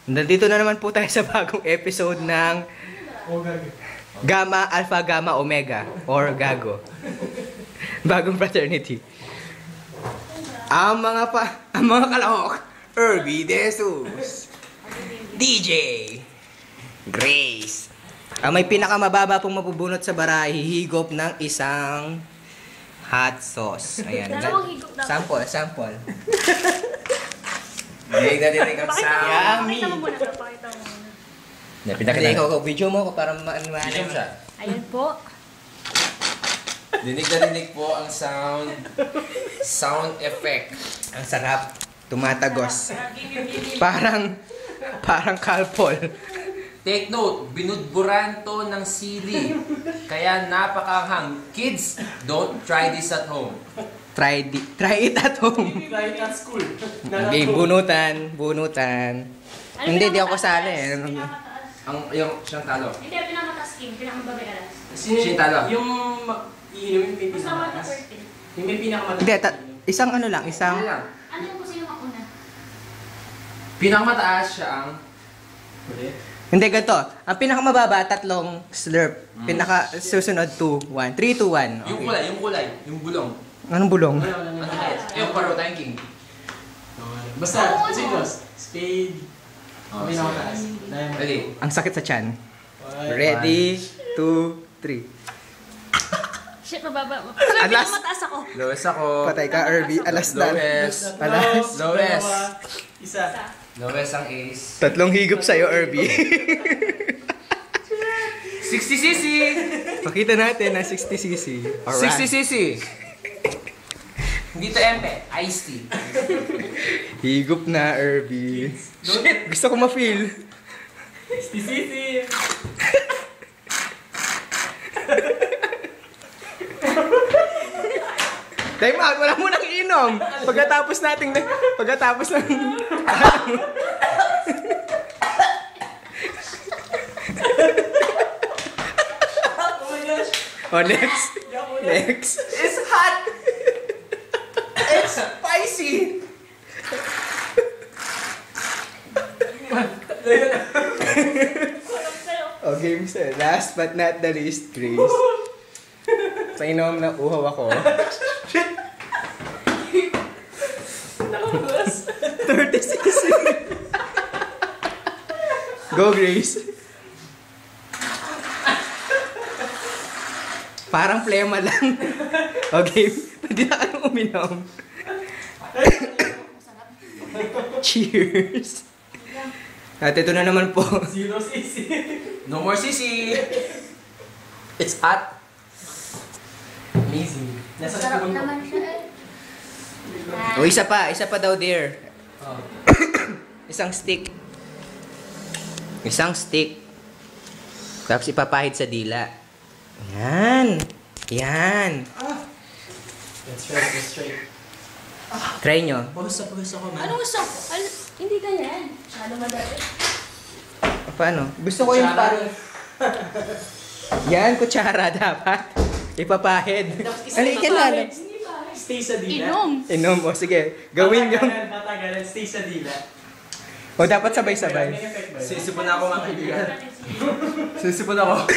Nandito na naman po tayo sa bagong episode ng Gamma, Alpha, Gamma, Omega or Gago. Bagong fraternity. Ang mga kalahok, Irby Jesus, DJ, Grace. Ang may pinakamababa pong mabubunot sa bara, hihigop ng isang hot sauce. Ayan. Sample. Dinig ang sound. Pakita mo muna. Pakita mo muna. Pinakita ikaw, video mo ko para maano siya. Ayan po. Dinig po ang sound effect. Ang sarap. Tumatagos. Parang kalpol. Take note, binudburan to ng sili. Kaya napakaanghang. Kids, don't try this at home. Try it at home. Try it at school. Okay, bunutan. Hindi, di ako kasali. Yung siyang talo. Hindi, pinamataas king. Pinamababay alas. Siyang talo. Yung iinumin yung pinakamataas. Yung may pinakamataas. Hindi, isang ano lang, isang... Ano yung kung sino mauna? Pinakamataas siya ang... Hindi, ganito. Ang pinakamababa, tatlong slurp. Susunod, 2, 1. 3, 2, 1. Yung kulay, yung bulong. Anong bulong? Yung paro thanking. Basta, sigos. Spade. Pinakamataas. Ready? Ang sakit sa tiyan. Ready, 2, 3. Shit, mababa. Alas. Pinamataas ako. Lowest ako. Patay ka, Irby. Alas na. Lowest. Lowest. Isa. Lowest ang ace. Tatlong higop sa'yo, Irby. 60cc! Pakita natin na 60cc. 60cc! Hindi to empe, iced tea. Higop na, Irby. Shit! Gusto ko ma-feel. 60cc. Time out! Wala mo nang inom! Pagkatapos ng... Oh my gosh. Oh, next. It's hot! It's spicy! Oh, game set. Last but not the least, Grace. Sa inom na uhaw ako. 30cc. Go, Grace. Parang plema lang. Okay, pwede na kayong uminom. Cheers. At ito na naman po. 0cc. No more cc! It's hot. Amazing. Nasa Sarap school. naman siya eh. O, isa pa daw, dear. Oh. Isang stick. Tapos ipapahid sa dila. Yan. That's straight. Try nyo. Pawis ako, man. Anong gusto? Hindi ganyan. Masyado madali. Paano? Gusto ko yung parang... Yan, kutsara dapat. Ipapahid. Alikin na. Hindi pa. Stay sa dila. Inom. O, sige. Gawin yung... Patagalan. Stay sa dila. O, dapat sabay-sabay. May effect ba yun? Sisipon na ako mga kaibigan. Sisipon ako.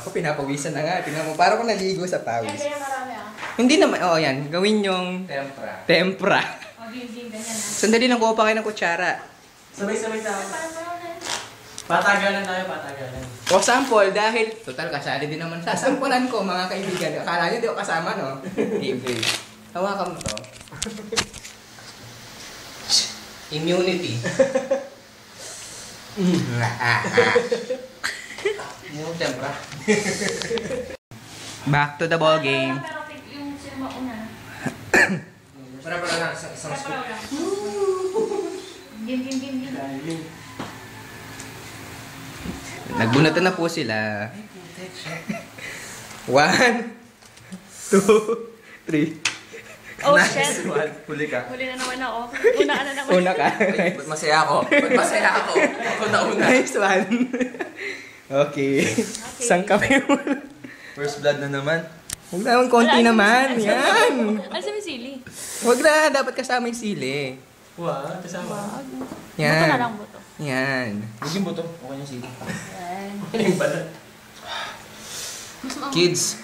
Ako, pinapawisan na nga. Tingnan mo, parang ko naligo sa pawis. Kaya marami ah. Hindi naman. Oo, yan. Gawin yung tempra. O, ganyan na. Sandali lang, kuha pa kayo ng kutsara. Sabay-sabay tayo. Parang Patagalan tayo. O, sample, dahil... Total, kasali din naman. Sasampulan ko, mga kaibigan. Akala nyo, di ako kasama, no? Game. Hawakan mo to. Immunity. Yung tempra. Back to the ball game. Pero yung sino mauna. Para lang, isang scoop. Game. Nagbunatan na po sila. 1, 2, 3. Oh, shit. Huli ka. Huli na naman ako. Una ka na naman. Una ka. Ba't masaya ako? Ako na una. Nice one. Okay. Isang kami mo. First blood na naman. Huwag naman, konti naman. Yan. Ano sabi sili? Huwag na, dapat kasama yung sili. Wow, kasama. Buto na Yan. lang buto. Yan. Huwag yung buto. Okay na sili. Yan. Okay yung balat. Kids,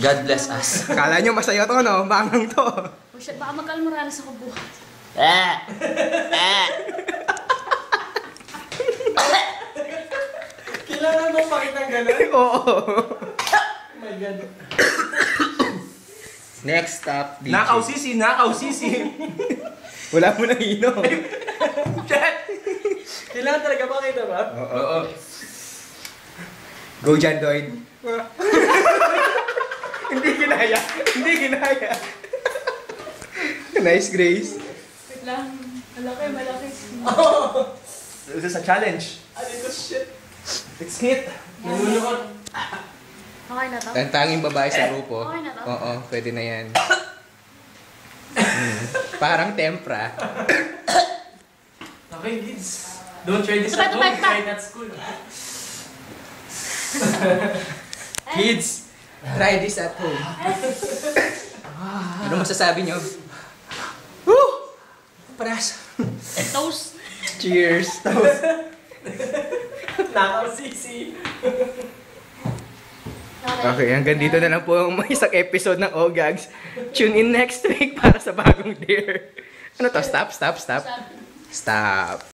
God bless us. Kala nyo masaya to, no? Bangang to. Oh shit, baka mag-almoranas ako buhat. Kailangan mo pakita ng gano'n? Oo. Oh my God. Next stop, DJ. Nakaw sisi, nakaw sisi. Wala mo nang inom. Chat! Kailangan talaga makita ba? Oo. Go dyan, Doyd. Hindi ginaya. Hindi ginaya. Nice, Grace. Wait lang. Malaki, malaki. This is a challenge. Ano ito? Shit. It's hit. Nangulukot. Okay na to? Ang tanging babae sa grupo. Okay na to? Oo, pwede na yan. Parang tempra. Okay, kids. Don't try this Tupa, at tupa, home. tupa. Try it at school. Kids, try this at home. Ano masasabi nyo? Woo! Paras. Toast. Cheers. Nakaw sisi. Okay, hanggang dito na lang po ang isang episode ng OGAGs. Tune in next week para sa bagong Dare. Ano to? Stop, stop, stop. Sabi. Stop.